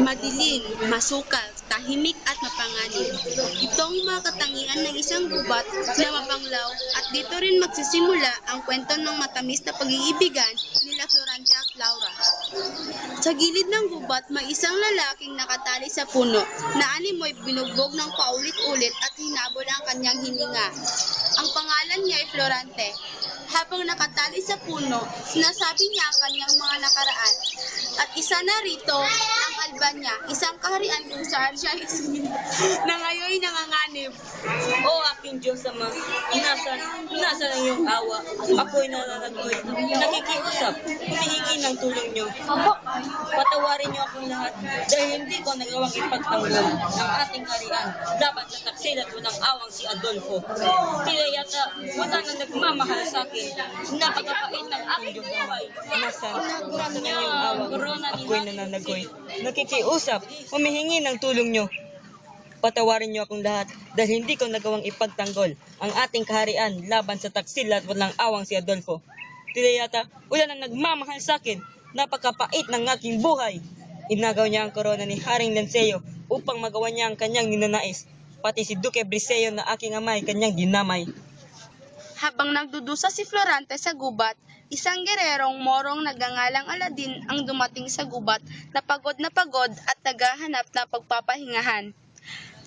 Madilim, masukal, tahimik at mapanganib. Ito ang mga katangian ng isang gubat na mapanglaw at dito rin magsisimula ang kwento ng matamis na pag-iibigan nila Florante at Laura. Sa gilid ng gubat may isang lalaking nakatali sa puno na animoy binugbog ng paulit-ulit at hinabol ang kanyang hininga. Ang pangalan niya ay Florante. Habang nakatali sa puno, sinasabi niya ang kanyang mga nakaraan. At isa na rito ang Albania, isang kaharian kung saan siya isinin na ngayon nanganganib. O aking Diyos Ama, nasa ang iyong awa. Ako'y nananagoy, nakikiusap, humihingi ng tulong niyo. Patawarin niyo akong lahat dahil hindi ko nagawang ipagtanggol ang ating harian laban sa taksil at walang awang si Adolfo. Tila yata wala nang nagmamahal sa akin. Napakapait ng aking Diyos Ama. Nasa ang iyong awa. Ako'y nananagoy, nakikiusap, humihingi ng tulong niyo. Patawarin niyo akong lahat dahil hindi ko nagawang ipagtanggol ang ating kaharian laban sa taksil at walang awang si Adolfo. Tila yata wala nang nagmamahal sa akin. Napakapait ng aking buhay. Inagaw niya ang korona ni Haring Lanceo upang magawa niya ang kanyang ninanais. Pati si Duque Briseo na aking amay kanyang dinamay. Habang nagdudusa si Florante sa gubat, isang gererong morong nagngangalang Aladin ang dumating sa gubat na pagod at naghahanap ng pagpapahingahan.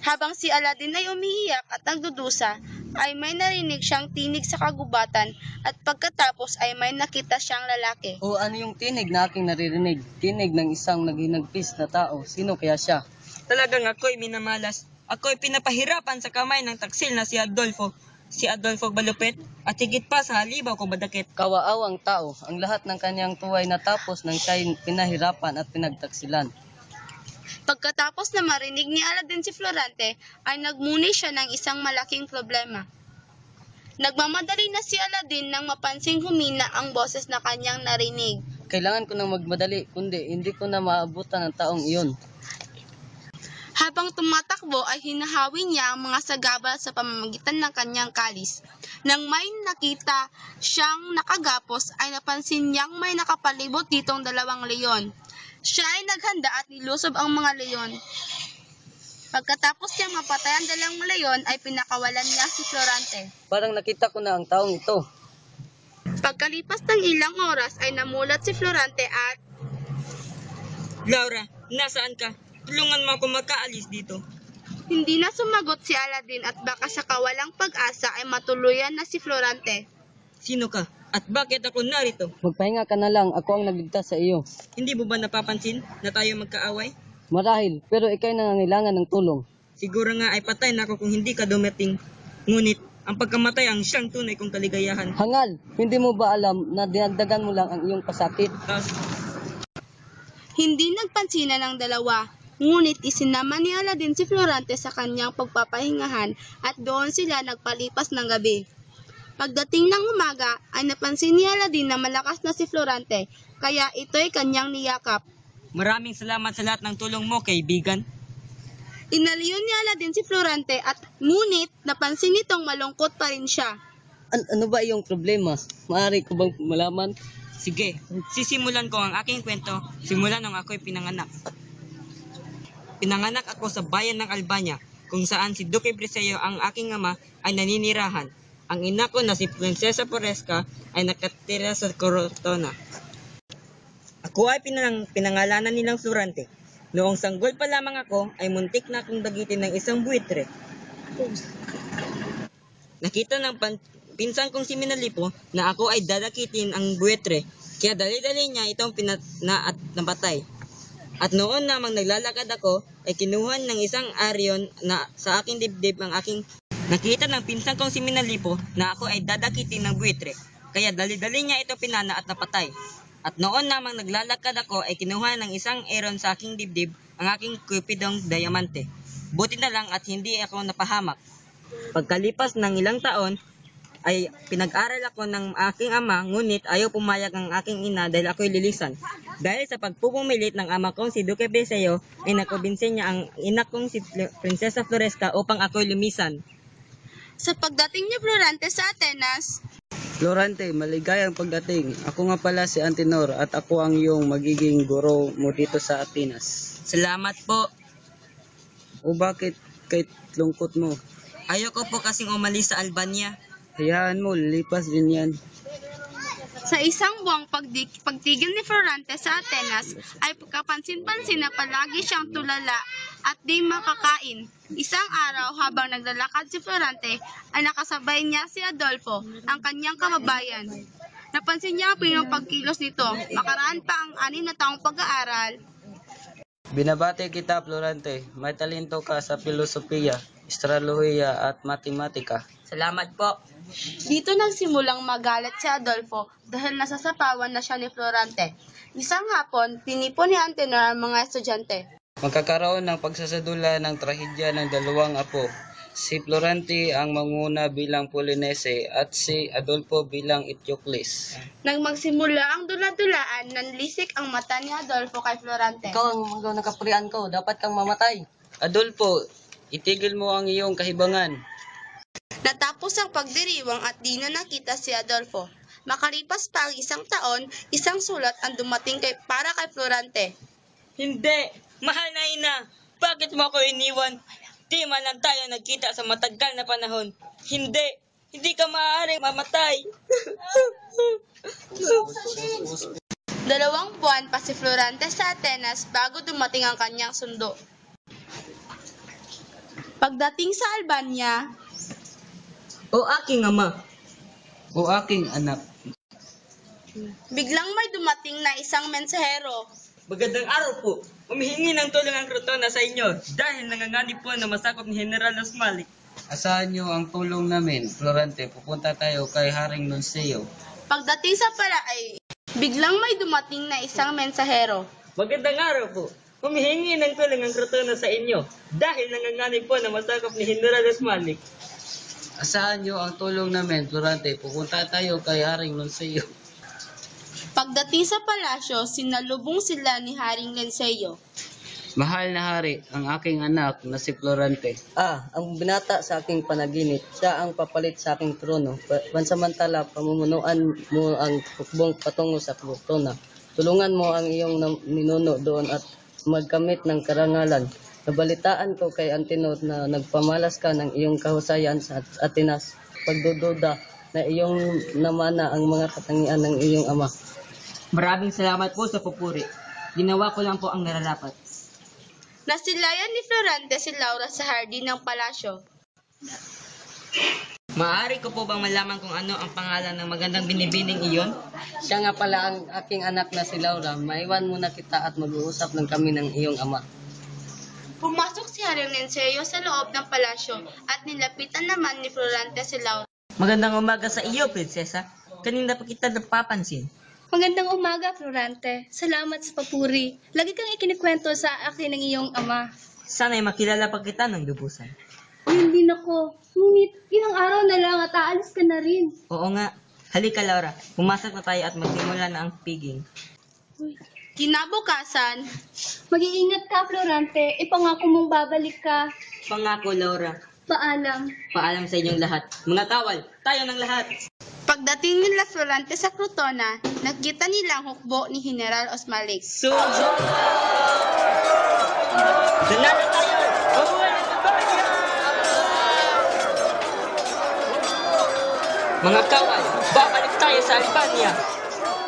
Habang si Aladin ay umiiyak at nagdudusa, ay may narinig siyang tinig sa kagubatan at pagkatapos ay may nakita siyang lalaki. O ano yung tinig na aking naririnig? Tinig ng isang naghinagpis na tao. Sino kaya siya? Talagang ako'y minamalas. Ako'y pinapahirapan sa kamay ng taksil na si Adolfo. Si Adolfo Balupet at higit pa sa halibaw ko badakit. Kawaawang tao. Ang lahat ng kanyang tuway natapos nang siya'y pinahirapan at pinagtaksilan. Pagkatapos na marinig ni Aladin si Florante, ay nagmuni siya ng isang malaking problema. Nagmamadali na si Aladin nang mapansing humina ang boses na kanyang narinig. Kailangan ko nang magmadali, kundi hindi ko na maabutan ang taong iyon. Habang tumatakbo ay hinahawi niya ang mga sagabal sa pamamagitan ng kanyang kalis. Nang may nakita siyang nakagapos ay napansin niyang may nakapalibot ditong dalawang leyon. Siya ay naghanda at nilusob ang mga leyon. Pagkatapos niyang mapatay ang dalawang leyon ay pinakawalan niya si Florante. Parang nakita ko na ang taong ito. Pagkalipas ng ilang oras ay namulat si Florante at... Laura, nasaan ka? Tulungan mo ako makaalis dito. Hindi na sumagot si Aladin at baka sa kawalang pag-asa ay matuluyan na si Florante. Sino ka? At bakit ako narito? Magpahinga ka na lang, ako ang nagligtas sa iyo. Hindi mo ba napapansin na tayo magkaaway? Marahil, pero ikaw'y nangangailangan ng tulong. Siguro nga ay patay na ako kung hindi ka dumating. Ngunit, ang pagkamatay ang siyang tunay kong kaligayahan. Hangal, hindi mo ba alam na dinagdagan mo lang ang iyong pasakit? Hindi nagpansinan ng dalawa. Ngunit isinama ni Aladin si Florante sa kanyang pagpapahingahan at doon sila nagpalipas ng gabi. Pagdating ng umaga ay napansin ni Aladin na malakas na si Florante, kaya ito'y kanyang niyakap. Maraming salamat sa lahat ng tulong mo, kaibigan. Inaliyon ni Aladin si Florante at ngunit napansin nitong malungkot pa rin siya. Ano ba iyong problema? Maaari ko bang malaman? Sige, sisimulan ko ang aking kwento simula nung ako'y pinanganak. Pinanganak ako sa bayan ng Albania, kung saan si Duque Briseo ang aking ama ay naninirahan. Ang ina ko na si Prinsesa Poresca ay nakatira sa Cortona. Ako ay pinangalanan nilang Florante. Noong sanggol pa lamang ako ay muntik na akong dagitin ng isang buitre. Nakita ng pinsan kong si Minalipo na ako ay dadakitin ang buitre, kaya dali-dali niya itong at napatay. At noon namang naglalakad ako ay kinuha ng isang aryon na sa aking dibdib ang aking... Nakita ng pinsan kong si Minalipo na ako ay dadakitin ng buitre, kaya dali-dali niya ito pinana at napatay. At noon namang naglalakad ako ay kinuha ng isang eron sa aking dibdib ang aking kupidong diamante. Buti na lang at hindi ako napahamak. Pagkalipas ng ilang taon, ay pinag-aral ako ng aking ama, ngunit ayaw pumayag ang aking ina dahil ako'y lilisan. Dahil sa pagpupumilit ng ama kong si Duque Beseo, ay nakumbinsi niya ang ina kong si Prinsesa Floresca upang ako'y lumisan. Sa pagdating ni Florante sa Atenas, Florante, maligayang pagdating. Ako nga pala si Antenor at ako ang iyong magiging guro mo dito sa Atenas. Salamat po. O bakit kahit lungkot mo? Ayoko po kasing umalis sa Albania. Hayaan mo, lilipas din yan. sa isang buwang pagtigil ni Florante sa Atenas ay kapansin-pansin na palagi siyang tulala at di makakain. Isang araw habang naglalakad si Florante ay nakasabay niya si Adolfo, ang kanyang kababayan. Napansin niya ang pagkilos nito, makaraan pa ang 6 na taong pag-aaral. Binabati kita, Florante. May talento ka sa filosofiya, astrolohiya at matematika. Salamat po. Dito nagsimulang magalit si Adolfo dahil nasasapawan na siya ni Florante. Isang hapon, tinipon ni Antenor ang mga estudyante. Magkakaroon ng pagsasadula ng trahedya ng dalawang apo. Si Florante ang manguna bilang Polinese at si Adolfo bilang Eteocles. Nang magsimula ang dula-dulaan, nanlisik ang mata ni Adolfo kay Florante. Ikaw ang mga nakapurian ko, dapat kang mamatay. Adolfo, itigil mo ang iyong kahibangan. Natapos ang pagdiriwang at di na nakita si Adolfo. Makalipas pa ang isang taon, isang sulat ang dumating para kay Florante. Hindi! Mahal na ina! Bakit mo ako iniwan? Di man lang tayo nagkita sa matagal na panahon. Hindi! Hindi ka maaaring mamatay! 2 buwan pa si Florante sa Atenas bago dumating ang kanyang sundo. Pagdating sa Albania, O aking ama! O aking anak, biglang may dumating na isang mensahero. Magandang araw po! Humihingi ng tulong ang Crotona sa inyo dahil nanganganib po na masakop ni General Osmalik. asahan niyo ang tulong namin. Florante, pupunta tayo kay Haring Nuncio. Pagdating sa palay, biglang may dumating na isang mensahero. Magandang araw po! Humihingi ng tulong ang Crotona sa inyo dahil nanganganib po na masakop ni General Osmalik. Asahan niyo ang tulong namin, Florante. Pupunta tayo kay Haring Nuncio. Pagdating sa palasyo, sinalubong sila ni Haring Lenceo. Mahal na hari, ang aking anak na si Florante. Ang binata sa aking panaginip, siya ang papalit sa aking trono. Pansamantala, pamumunuan mo ang hukbong patungo sa Crotona. Tulungan mo ang iyong ninuno doon at magkamit ng karangalan. Nabalitaan ko kay Antenor na nagpamalas ka ng iyong kahusayan sa Atenas. Pagdududa na iyong namana ang mga katangian ng iyong ama. Maraming salamat po sa pupuri. Ginawa ko lang po ang nararapat. Nasilayan ni Florante si Laura sa hardin ng palasyo. Maaari ko po bang malaman kung ano ang pangalan ng magandang binibining iyon? Siya nga pala ang aking anak na si Laura. Maiwan muna kita at mag-uusap ng kami ng iyong ama. Pumasok si Haring Lenceo sa loob ng palasyo at nilapitan naman ni Florante si Laura. Magandang umaga sa iyo, prinsesa. Kanina pa kita napapansin. Magandang umaga, Florante. Salamat sa papuri. Lagi kang ikinikwento sa akin ng iyong ama. Sana'y makilala pa kita ng lubusan. Yun din ako. Ngunit, ilang araw na lang at aalis ka na rin. Oo nga. Halika, Laura. Pumasok na tayo at magsimula na ang piging. Kinabukasan, Mag-iingat ka, Florante. Ipangako mong babalik ka. Pangako, Laura. Paalam. Paalam sa inyong lahat. Mga kawal, tayo ng lahat. pagdating nila Florante sa Crotona, nakita nila ang hukbo ni General Osmalik. Sujo! Dalala tayo! Mabuhay ang Albania! Mga kawal, babalik tayo sa Albania.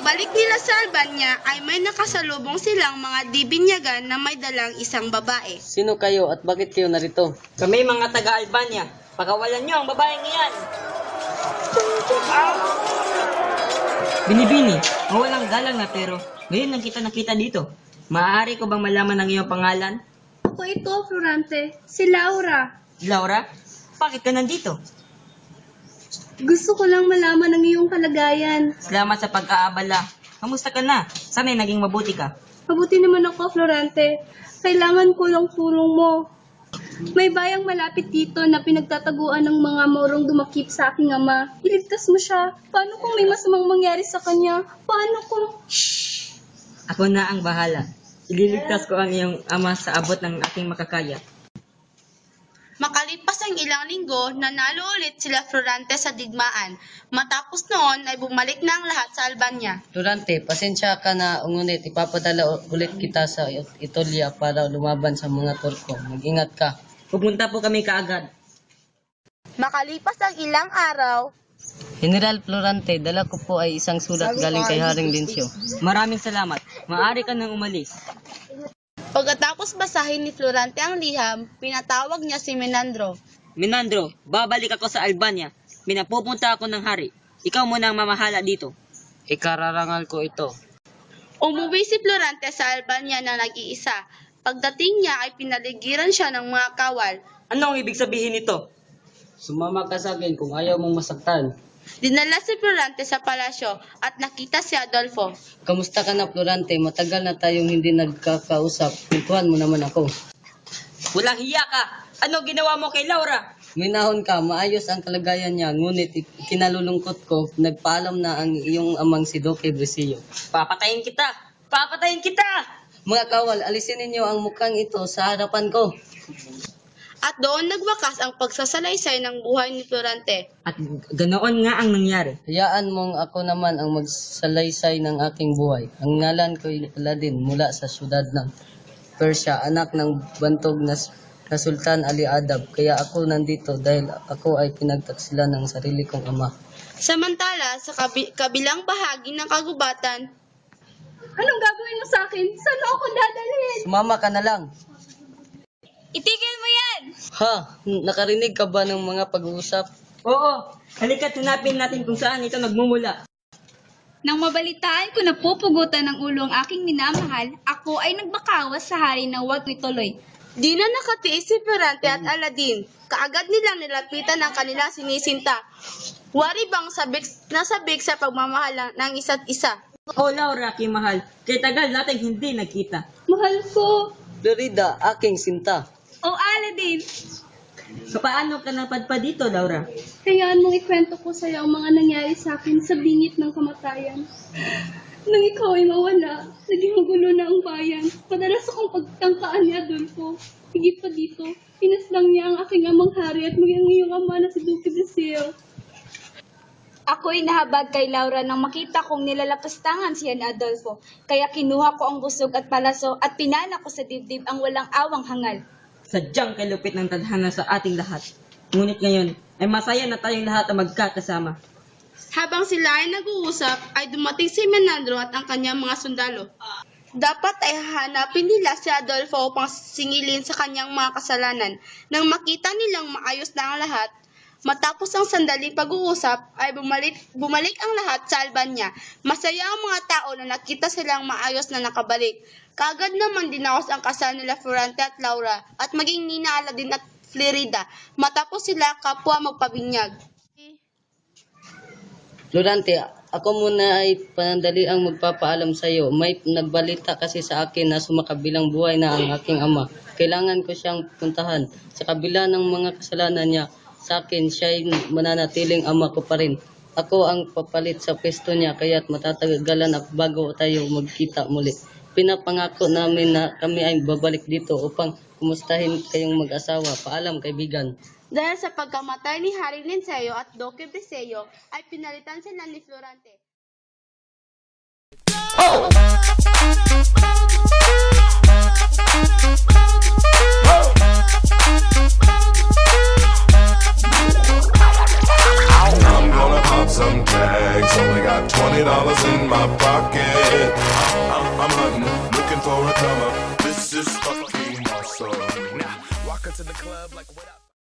Balik nila sa Albania ay may nakasalubong silang mga dibinyagan na may dalang isang babae. Sino kayo at bakit kayo narito? Kami mga taga-Albania. Pakawalan niyo ang babaeng iyan. Binibini, mawalang galang na pero ngayon lang kita nakita dito. Maaari ko bang malaman ang iyong pangalan? Ako ito, Florante. Si Laura. Laura, bakit ka nandito? Gusto ko lang malaman ang iyong kalagayan. Salamat sa pag-aabala. kamusta ka na? Sana'y naging mabuti ka. Mabuti naman ako, Florante. Kailangan ko ng tulong mo. May bayang malapit dito na pinagtataguan ng mga morong dumakip sa aking ama. Iligtas mo siya. Paano kung may masamang mangyari sa kanya? Paano kung... Ako na ang bahala. Ililigtas ko ang iyong ama sa abot ng aking makakaya. Makalipas ang ilang linggo, nanalo ulit sila Florante sa digmaan. Matapos noon ay bumalik na ang lahat sa Albania. Florante, pasensya ka na, ngunit ipapadala ulit kita sa Italia para lumaban sa mga Turko. Mag-ingat ka. Pupunta po kami kaagad. Makalipas ang ilang araw, General Florante, dala ko po ay isang sulat galing kay Haring Lincio. Maraming salamat. Maaari ka nang umalis. pagkatapos basahin ni Florante ang liham, pinatawag niya si Menandro. Menandro, babalik ako sa Albania. Minapupunta ako ng hari. Ikaw muna ang mamahala dito. Ikararangal ko ito. Umuwi si Florante sa Albania na nag-iisa. Pagdating niya ay pinaligiran siya ng mga kawal. Ano ang ibig sabihin nito? Sumama ka sa akin kung ayaw mong masaktan. Dinala si Florante sa palasyo at nakita si Adolfo. Kamusta ka na, Florante? Matagal na tayong hindi nagkakausap. Pintuan mo naman ako. Walang hiya ka! Ano ginawa mo kay Laura? Minahon ka, maayos ang kalagayan niya, ngunit kinalulungkot ko, nagpaalam na ang iyong amang si Duque Brisillo. Papatayin kita! Papatayin kita! Mga kawal, alisin ninyo ang mukhang ito sa harapan ko. At doon nagwakas ang pagsasalaysay ng buhay ni Florante. At ganoon nga ang nangyari. Hayaan mong ako naman ang magsalaysay ng aking buhay. Ang ngalan ko'y Aladin mula sa syudad ng Persia, anak ng bantog na Sultan Ali Adab. Kaya ako nandito dahil ako ay pinagtaksilan ng sarili kong ama. Samantala, sa kabilang bahagi ng kagubatan, Anong gagawin mo sa akin? Saan mo ako dadalhin? Sumama ka na lang. Itigil mo yan! Ha? Nakarinig ka ba ng mga pag-uusap? Oo! Halika't hanapin natin kung saan ito nagmumula. Nang mabalitaan ko na pupugutan ng ulo ang aking minamahal, ako ay nagbakawas sa hari na huwag ituloy. di na nakatiis si Florante at Aladin. Kaagad nilang nilapitan ang kanilang sinisinta. Wari bang nasabik sa pagmamahal ng isa't isa. Oh Laura, aking mahal. Kay tagal natin hindi nagkita. Mahal ko! Florida, aking sinta. O Aladdin! Paano ka napadpa dito, Laura? Hayaan mong ikwento ko sa iyo ang mga nangyari sa akin sa bingit ng kamatayan. Nang ikaw ay mawala, naging magulo na ang bayan. Madalas akong pagtangkaan ni Adolfo. Higit pa dito, pinaslang niya ang aking amang hari at maging iyong ama na si Duque Brisillo. Ako'y nahabag kay Laura nang makita kong nilalapastangan siya ni Adolfo. Kaya kinuha ko ang busog at palaso at pinana ko sa dibdib ang walang awang hangal. Sadyang kalupit ng tadhana sa ating lahat. Ngunit ngayon, ay masaya na tayong lahat ang magkakasama. Habang sila ay nag-uusap, ay dumating si Menandro at ang kanyang mga sundalo. Dapat ay hahanapin nila si Adolfo upang singilin sa kanyang mga kasalanan. Nang makita nilang maayos na ang lahat, matapos ang sandaling pag-uusap, ay bumalik ang lahat sa Albania. Masaya ang mga tao na nakita silang maayos na nakabalik. Kaagad naman dinaos ang kasal nila Florante at Laura at maging Nina Aladin at Florida. Matapos sila kapwa magpabinyag. Florante, ako muna ay panandali ang magpapaalam sa iyo. May nagbalita kasi sa akin na sumakabilang buhay na ang aking ama. Kailangan ko siyang puntahan. Sa kabila ng mga kasalanan niya, sa akin, siya'y mananatiling ama ko pa rin. Ako ang papalit sa pwesto niya, kaya't matatagalan bago tayo magkita muli. Pinapangako namin na kami ay babalik dito upang kumustahin kayong mag-asawa. Paalam, kaibigan. Dahil sa pagkamatay ni Haring Lincio at Duque Brisillo, ay pinalitan sila ni Florante. I'm gonna pop some tags. Only got $20 in my pocket. I'm hunting, looking for a come up. This is fucking awesome. Now, walk into the club like what up?